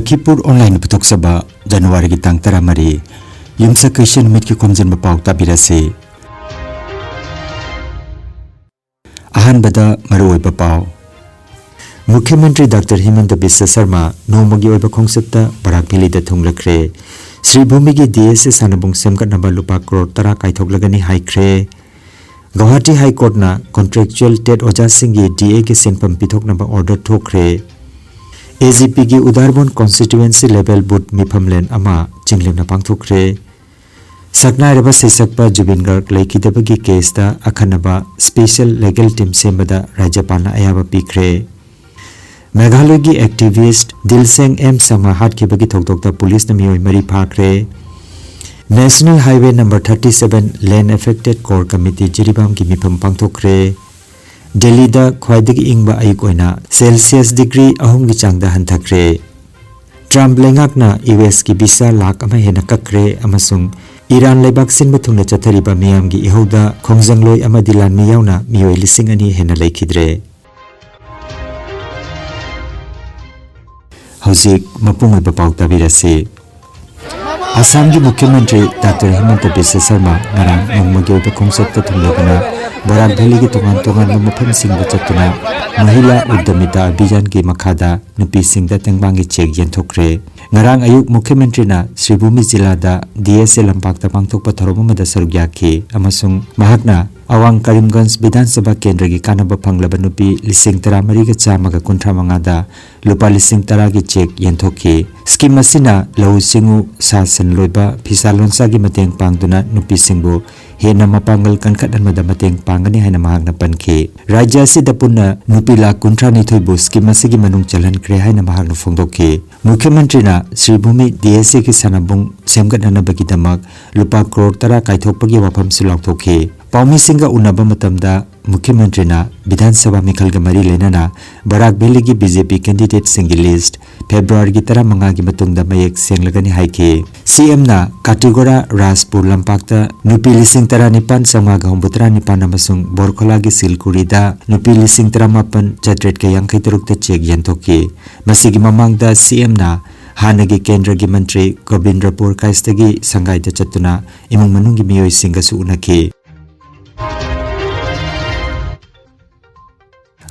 Lakhipur Online Putok Saba January ki tang taramari Yumsa Christian Mit ki Khomjinba Pao tabirase Ahan bada Maroi Pao Mukhyamantri Dr. Himanta Biswa Sarma Nomagi Oiba Khongsapta Barak Philida Thunglakre Sri Bhumi ki DSS Sanabung Semgatnaba Lupa Crore Tara Kaithoklagani Haikre Guwahati High Court na contractual Ted Oja Singh ki DA ki senpam pithoknaba order thokre AGP की उदारबोन constituency level boot miphamlen ama chinglemna pangthokre sakna reba sesakpa Jubin Garg laikidabagi case da akhanaba special legal team sembada rajapalna ayaba pikre Meghalaya gi activist Dilseng M Sama hat ki bagi thokdokta police na miyoi mari phakre National Highway number 37 lane affected core committee jiribam ki mipham pangthokre Delhi da khwaidagi ingba ayuk oina Celsius degree ahum gi changda hanthakre Trump lengak na US ki visa lakh ama hena kakre amasung Iran leibak sinba thungna chathariba miyam gi ihoda khongjangloy ama dilan mi yauna miyoi lising ani hena laikhidre Hauzik mapung oiba pau tabirase Assam ki Mukhyamantri Dr. Himanta Biswa Sarma ngarang nongmagi oiba khongsapta thunglabana Barak Valley ki tongan mafam singda chatuna Mahila Uddamita Abhiyan ki makhada nupi singda tengbangi chek yenthokre ngarang ayuk Mukhyamantri na Sri Bhumi jila da DSA lampakta pangthokpa thorom amada saruk yakhi amasung mahakna Awang Karimganj Vidhan Sabha Kendra ki kanaba phanglaba nupi lising tara mari ga chamaga kunthra mangada lupa lising tara ki chek yenthokhi scheme asina lau singu sasan loiba phisalonsa gi mateng pangduna nupi singbu hena mapangal kankhadan mada mateng pangani haina mahakna pankhi rajya asida punna nupi la kunthra ni thoibu scheme asigi manung chalan kre haina mahakna phongdokhi Mukhyamantri na Sri Bhumi DSA ki sanabung semgatnana bagi damak lupa crore tara kaithokpagi wafam sulaukthokhi Paumi Singha unaba matamda Mukhyamantri na Vidhan Sabha Mikhalga mari lenana Barak Valley ki BJP candidate singi list February ki tara manga ki matungda mayek senglagani haike CM na Katigora Raspur Lampakta nupi lising tara nipan sanga gahumbutra nipan amasung Borkhola ki Silkuri da nupi lising tara mapan chatret ka yang kaitarukta chek yantokki masigi mamangda CM na Hanagi Kendra ki Mantri Govindrapur kaistagi sangai da chatuna imung manung ki miyoi singa su unaki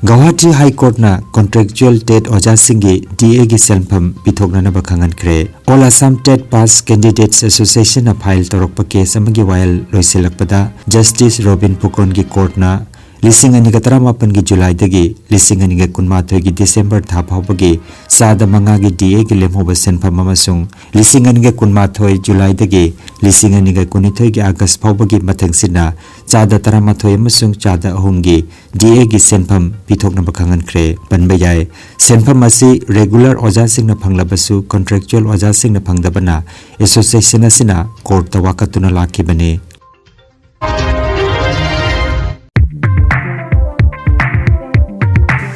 Guwahati High Court na contractual Ted Oja Singh DA ki senpam pithoknana bakhangan kre All Assam Ted Pass Candidates Association na file torokpa case amagi while loiselakpada Justice Robin Pukon ki court na Lising ani katara mapan ki July dagi lising ani kunmathoi ki December tha phawbagi sada manga ki DA ki lemhoba senpam amasung lising ani kunmathoi July dagi lising ani kunithoi ki August phawbagi mathangsina chada taramathoi amasung chada ahumgi DA ki senpam pithokna bakhangan kre panbayai senpam asi regular oja singna phanglabasu contractual oja singna phangdabana association asina court ta wakatuna lakhibani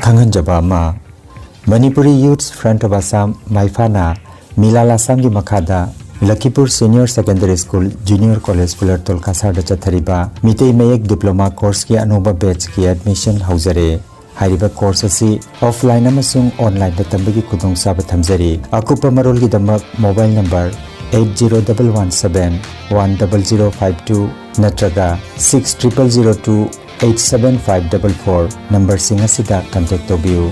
Kangan Jabama Manipuri Youth Front of Assam Maifana Milala Assam ki makhada Lakhipur Senior Secondary School Junior College Fuller Tolkasar da chathariba Mitei Mayek Diploma Course ki anuba batch ki admission hauzare Hariba course asi offline amasung online da tambagi khudong saba thamjari akupa marol ki damak mobile number 801117 10052 natraga 6002 87544 number singa sida contact tobiu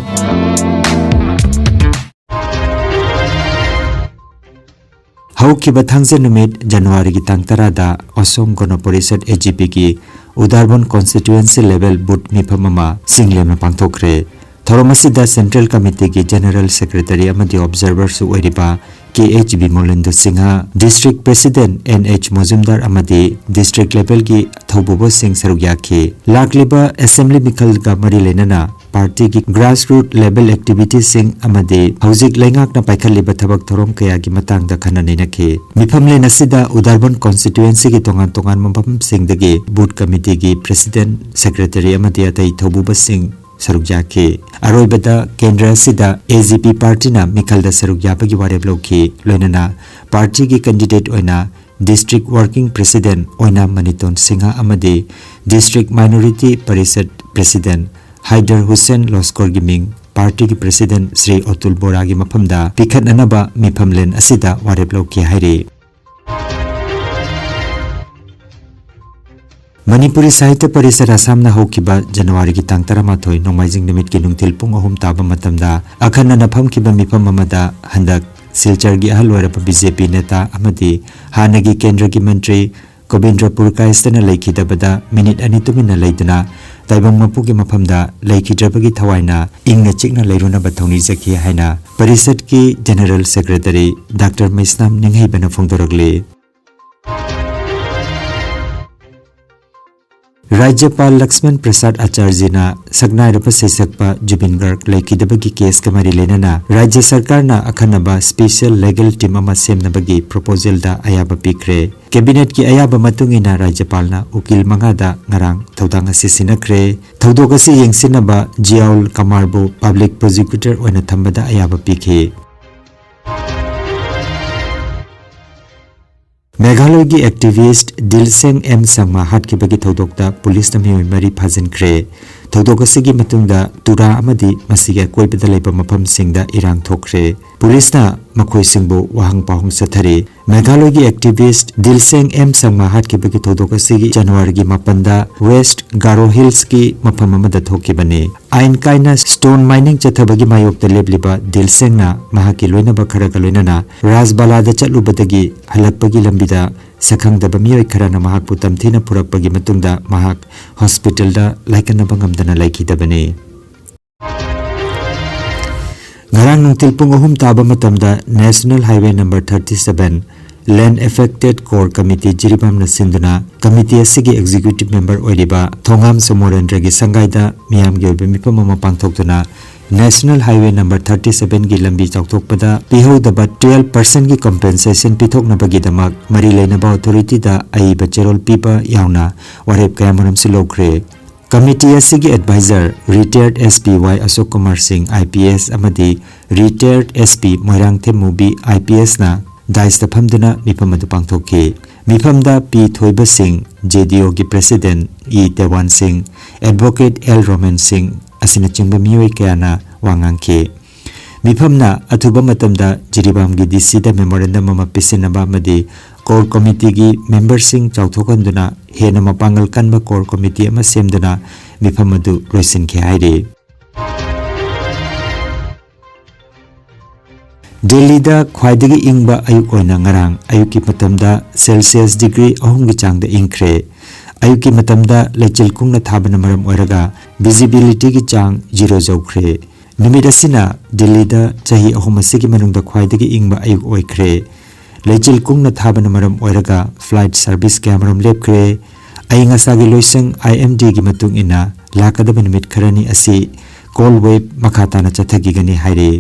Haukiba thangje numit January ki tang tarada Asom Gana Parishad AGP ki Udarbon constituency level boot miphamama singlema pangthokre Thoromasida Central Committee ki General Secretary amadi observer su oiriba KHB Molendo Singha District President NH Mozumdar amadi District level ki Thobubo Singh Sarugyaki Lakliba Assembly Mikhal ga mari lenana party ki grassroots level activities sing amadi hauzik lengak na paikhaliba thabak thorom kaya ki matang da khana ninaki miphamle nasida Udarbon constituency ki tongan mapam sing dagi board committee ki President Secretary amadi atai Thobubo Singh Sarukjaki Aroibada Kendra Sida AGP Party na Mikhalda Sarukyapagi wareb lokhi loinana party ki candidate oina District Working President oina Maniton Singha amadi District Minority Parishad President Haider Hussain Loskor Giming party की president Shri Atul बोरा की मफमदा पिखतननबा मिफमलेन असिदा वारेप लौकी हाइरे। मणिपुरी साहित्य परिषद असम हौकिबा जनवरी की तांग 13 नोंमाइजिंग निमित की नुंथिल पुंग अहुम ताबा मतमदा अखन्नना फमकिबा मिफम अमदा हंदक सिलचर की अहल ओइरब BJP नेता अमदी हानगी केंद्र की मंत्री गोविंद्रपुर काइस्तना लेखिदबदा मिनिट अनि तुमिना लेदना ताइबंग मपु की मफमदा लेखिद्रबगी थवाइना इंगना चिकना लेरुना बथौनी जखि हाइना परिषद की जनरल सेक्रेटरी डॉक्टर मैस्नाम निंगैबना फोंदोरगले। राज्यपाल लक्ष्मण प्रसाद आचार्यना सकनाइरब सैसकपा जुबिन गर्ग लेखिदबगी केस कमरी लेनना राज्य सरकार ना अखनबा स्पेशल लीगल टीम अमा सेमनबगी प्रपोजल दा अयाबा पिखरे। कैबिनेट की अयाबा मतुंगिना राज्यपालना उकिल मंगादा ngarang थौदांग असी सिनखरे। थौदोक असी येंसिनबा जियाउल कमारबो पब्लिक प्रोसिक्यूटर ओइना थंबदा अयाबा पिखे। मेघालय की एक्टिविस्ट दिलसेंग एम संगमा हाट की बगी थौदोकता पुलिस नमी मरी फाजिनख्रे। थौदोक असिगी मतुंगदा तुरा अमदी मसिगे कोइबदा लेबा मफम सिंगदा इरांग थोखरे। पुलिसना मखोय सिंगबो वाहंग पाहुंग सथरे। मेघालय की एक्टिविस्ट दिलसेंग एम संगमा हाट की बगी थौदोक असिगी जनवरी की 9 वेस्ट गारो हिल्स की मफम अमदा थोखिबने। आइन काइना स्टोन माइनिंग चथबगी मायोक्ता लेबलिबा दिलसेंगना महाकी लोइनबा खरगा लोइनना राजबालादा चलुबदगी हलकपगी लंबिदा सखंगदबा मियोय खराना महाकपु तमथिना पुरकपगी मतुंगदा महाक हॉस्पिटलदा लाइकनबा ngamdana laikidabane। ngarang nungtil pung ahum taba matamda National Highway number 37 Land Affected Core Committee jiribam na sinduna committee asigi executive member oiriba Thongam Somorendra gi sangaida miyam gi oibe mipam ama pangthokduna National Highway number 37 की लंबी चौथोकपदा पिहोदबा 12% की compensation पिथोकनबगी दमक मरी लेनबा authority दा अइबा चेरोल पीबा यावना वारेप कयामरम सिलोखरे। कमिटी असिगी adviser retired SP Y Ashok Kumar Singh IPS अमदी retired SP Moirang Themubi IPS ना दाइस्ता फमदना मिफम अदु पांगथोके। मिफमदा पी थोइबा सिंह जेडीओ की president E Dewan Singh advocate L Roman Singh असिना चिंबा मियोय कयाना वांगांखे। मिफमना अथुबा मतमदा जिरिबाम की डीसी दा मेमोरेंडम अमा पिसिनबा अमदी कोर कमिटी की मेंबर सिंह चौथोकंदुना हेना मपांगल कनबा कोर कमिटी अमा सेमदुना मिफम अदु लोइसिनखे हाइरे। दिल्ली दा ख्वाइदगी इंगबा अयुक ओइना ngarang अयुकी मतमदा सेल्सियस डिग्री 3 की चांगदा इंख्रे। अयुकी मतमदा लेचिल कुंगना थाबना मरम ओइरगा विजिबिलिटी की चांग 0 जौख्रे। निमित असिना दिल्ली दा चाही 3 असिगी मनुंगदा ख्वाइदगी इंगबा अयुक ओइख्रे। लेचिल कुंगना थाबना मरम ओइरगा फ्लाइट सर्विस कैमरम लेपख्रे। अयंगासागी लोइसंग IMD की मतुंग इना लाकदब निमित खरनी असि कोल वेब मखाताना चथगिगनी हाइरे।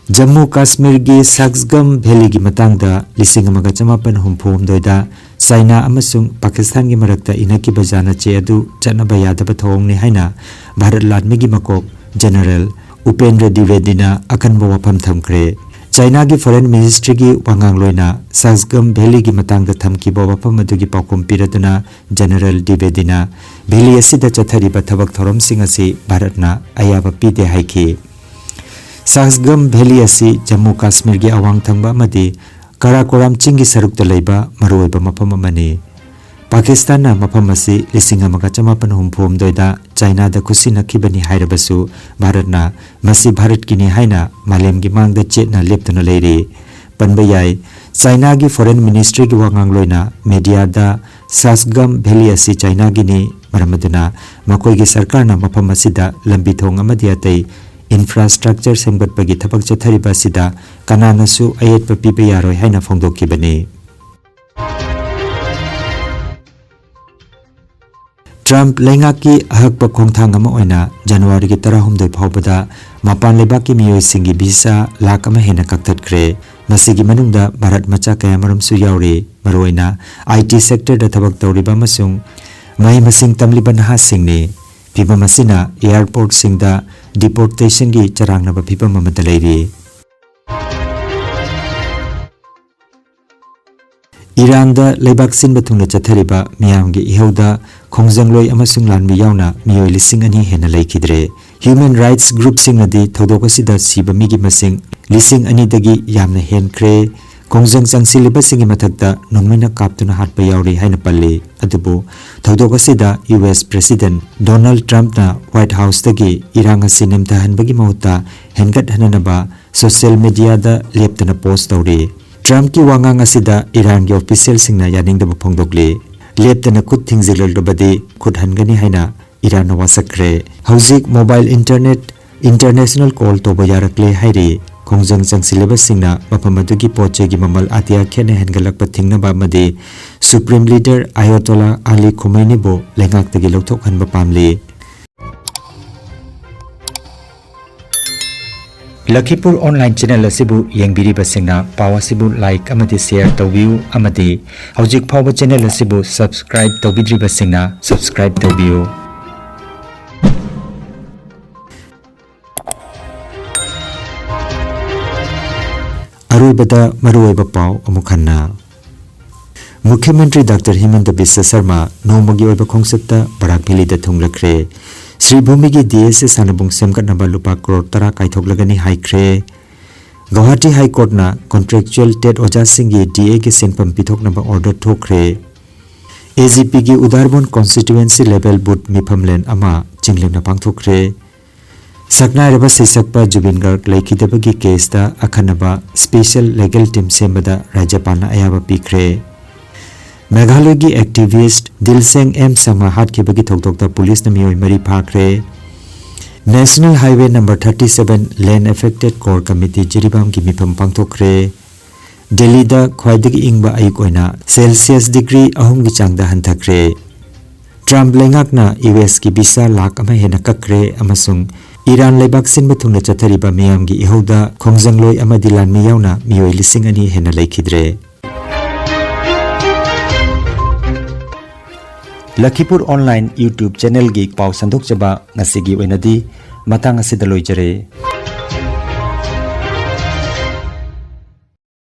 जम्मू काश्मीर की सक्सगम वैली की मतंगदा 1948 चाइना अमसुंग पाकिस्तान की मरक्ता इनकी बजाना चे अदु चनबा यादब थोंगने हाइना भारत लादमी की मकोक जनरल उपेंद्र द्विवेदीना अकनबो वफम थमख्रे। चाइना की फॉरेन मिनिस्ट्री की वांगांग लोइना सक्सगम वैली की मतंगदा थमकिबो वफम अदुगी पाउकुम पिरदुना जनरल द्विवेदीना वैली असिदा चथरिबा थबक थोरम सिंह असि भारतना अयाबा पीदे हाइखि। सक्सगम वैली असी जम्मू काश्मीर की अवांग थंगबा अमदी कराकोराम चिंग की सरुकता लेबा मरुओइबा मफम अमने। पाकिस्तान ना मफम असी 1948 चाइना दा खुसी नखिबनी हाइरबसु भारतना मसी भारत की हाइना मालेम की मांगदा चेतना लेप्तना लेरे। पनबा याय चाइना की फॉरेन मिनिस्ट्री की वांगांग लोइना मीडिया दा सक्सगम वैली असी चाइना की ने मरमदना मकोई की सरकार ना मफम असिदा लंबी थोंग अमदी अतै इंफ्रास्ट्रक्चर सेंगबटपगी थबक चथरिबा सिदा कनानासु अयेतपा पीबा यारोय हाइना फोंदोखिबने। ट्रम्प लेंगा की अहकपा खोंगथांग अमा ओइना जनवरी की 13 फावबदा मपान लेबाक की मियोयसिंगी वीसा लाख अमा हेना कक्थटख्रे। मसिगी मनुंगदा भारत मचा कयामरमसु यावरे मरोइना IT सेक्टर दा थबक तौरिबा अमसुंग मही मसिंग तमलिबा नहासिंगने। फिबम असिना एयरपोर्ट सिंगदा डिपोर्टेशन की चरांगनबा फिबम अमदा लेरे। Irangda leibak sinba thungna chathariba miyamgi ihauda khongjangloy amasung lanmi yauna miyoi lising ani hena laikidre. Human rights group singnadi thodok asida siba migi masing lising ani dagi yamna henkre. Khongjang changsiliba singi mathakta nongmina kaptuna hatpa yauri haina palle. Adubu thodok asida US President Donald Trump na White House dagi Irang asi nemtahanbagi mahuta hengat hananaba social media da leptana post tawri. Trump ki wangang asida Iran ki official singna yaningdaba phongdokli. Leptana khut thingzilaldabadi khut hangani haina Iran na wasakre. Hauzik mobile internet international call toba yarakle hairi. Khongjang changsilaba singna mapamadugi poche gi mamal atia khene hengalakpa thingnaba madi Supreme Leader Ayatollah Ali Khomeini bo lengak tagi lokthok hanba pamli. Lakhipur online channel asibu yengbiriba singna pawa sibu like amati share tawbiu amati hojik phawa channel asibu subscribe tawbidriba singna subscribe tawbiu. Aroibada maruoiba pau amukhanna Mukhyamantri Dr. Himanta Biswa Sarma nomagi oiba khongsakta Barak Valley da thunglakre. Sri Bhumigi DSA sanabung semgatnaba lupa crore 10 kaithoklagani haikre. Guwahati High Court na contractual TET oja singgi DA ki senpam pithoknaba order thokre. AGP gi Udarbon constituency level booth miphamlen ama chinglemna pangthokre. Sakna reba sisakpa Jubin Garg laikidabagi case da akhanaba special legal team sembada Rajapalna ayaba pikre. Meghalaya gi activist Dilseng M Sama hatkibagi thokdokta police na miyoi mari phakre. National Highway number 37 Land Affected Core Committee Jiribam gi mifam pangthokre. Delhi da khwaidagi ingba ayuk oina Celsius degree ahum gi changda hanthakre. Trump lengakna US ki visa lakh ama hena kakre amasung Iran leibak sinba thungna chathariba miyamgi ihauda khongjangloi amadi lanmi yauna miyoi lising ani hena laikidre. Lakhipur online YouTube channel gi pau sandok chaba ngasigi oinadi matang asida loijare.